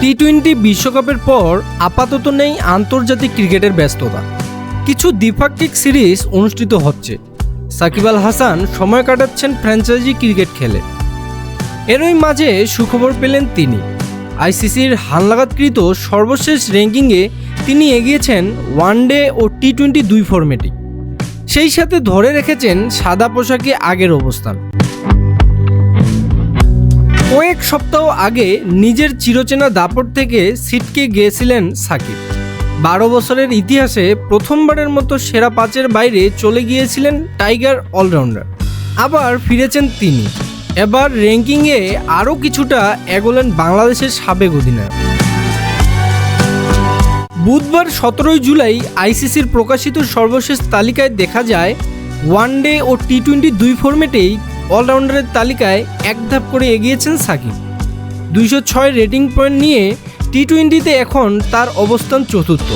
টি-20 বিশ্বকাপের পর আপাতত নেই আন্তর্জাতিক ক্রিকেটের ব্যস্ততা। কিছু দ্বিপাক্ষিক সিরিজ অনুষ্ঠিত হচ্ছে। সাকিব আল হাসান সময় কাটাচ্ছেন ফ্র্যাঞ্চাইজি ক্রিকেট খেলে। এরই মাঝে সুখবর পেলেন তিনি। আইসিসির হালনাগাদকৃত সর্বশেষ র্যাঙ্কিংয়ে তিনি এগিয়েছেন ওয়ানডে ও টি-20 দুই ফরম্যাটে। সেই সাথে ধরে রেখেছেন সাদা পোশাকে আগের অবস্থান। কয়েক সপ্তাহ আগে নিজের চিরচেনা দাপট থেকে ছিটকে গিয়েছিলেন সাকিব। 12 বছরের ইতিহাসে প্রথমবারের মতো সেরা 5-এর বাইরে চলে গিয়েছিলেন টাইগার অলরাউন্ডার। আবার ফিরেছেন তিনি। এবার র্যাঙ্কিংয়ে আরও কিছুটা এগোলেন বাংলাদেশের সাবেক অধিনায়ক। বুধবার 17 জুলাই আইসিসির প্রকাশিত সর্বশেষ তালিকায় দেখা যায় ওয়ানডে ও টি-20 দুই ফরম্যাটেই অলরাউন্ডারের তালিকায় এক ধাপ করে এগিয়েছেন সাকিব। 206 রেটিং পয়েন্ট নিয়ে টি-20তে এখন তার অবস্থান চতুর্থ।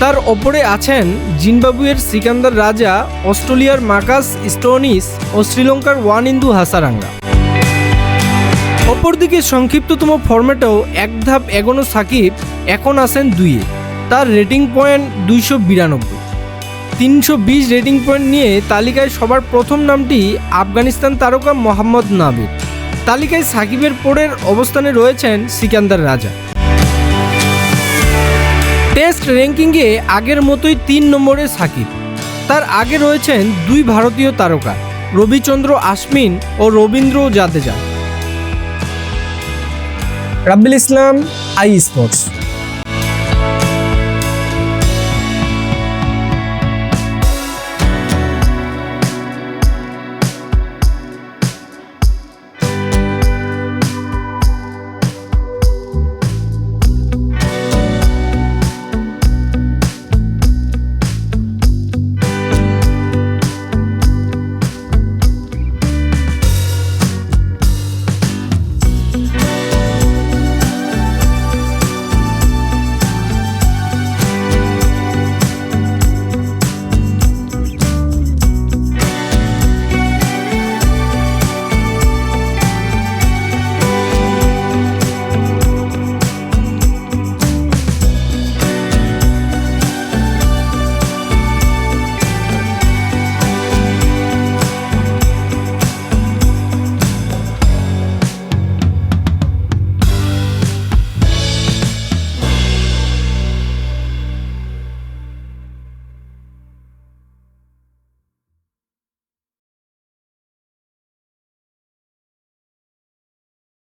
তার ওপরে আছেন জিম্বাবুয়ের সিকান্দার রাজা, অস্ট্রেলিয়ার মার্কাস স্টোইনিস ও শ্রীলঙ্কার ওয়ানিন্দু হাসারাঙ্গা। অপরদিকে সংক্ষিপ্ততম ফরম্যাটেও এক ধাপ এগোনো সাকিব এখন আছেন 2-এ। তার রেটিং পয়েন্ট 292। 320 রেটিং পয়েন্ট নিয়ে তালিকায় সবার প্রথম নামটি আফগানিস্তান তারকা মোহাম্মদ নাবির। তালিকায় সাকিবের পরের অবস্থানে রয়েছেন সিকান্দার রাজা। টেস্ট র্যাঙ্কিংয়ে আগের মতোই 3 নম্বরে সাকিব। তার আগে রয়েছেন দুই ভারতীয় তারকা রবিচন্দ্র আশ্বিন ও রবীন্দ্র জাদেজা। রাব্বিল ইসলাম, আই স্পোর্টস।